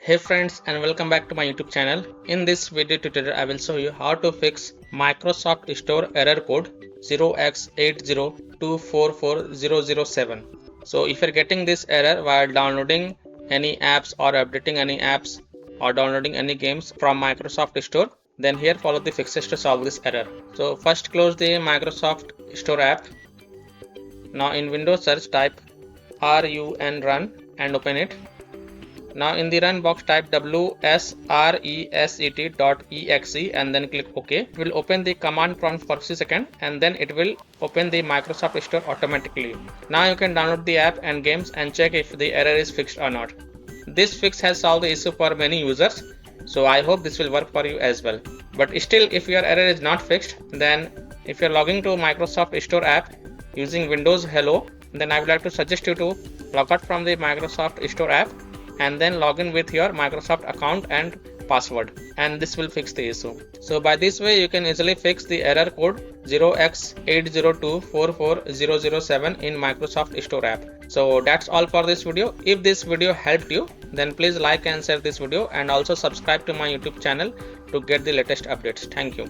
Hey friends, and welcome back to my YouTube channel. In this video tutorial I will show you how to fix Microsoft Store error code 0X80244007. So if you're getting this error while downloading any apps or updating any apps or downloading any games from Microsoft Store, then here follow the fixes to solve this error. So first close the Microsoft Store app. Now in Windows search type run and open it. Now in the run box type wsreset.exe and then click OK. It will open the command prompt for 60 seconds and then it will open the Microsoft Store automatically. Now you can download the app and games and check if the error is fixed or not. This fix has solved the issue for many users, so I hope this will work for you as well. But still, if your error is not fixed, then if you are logging to Microsoft Store app using Windows Hello, then I would like to suggest you to log out from the Microsoft Store app and then log in with your Microsoft account and password, and this will fix the issue. So by this way you can easily fix the error code 0X80244007 in Microsoft Store app. So that's all for this video. If this video helped you, then please like and share this video and also subscribe to my YouTube channel to get the latest updates. Thank you.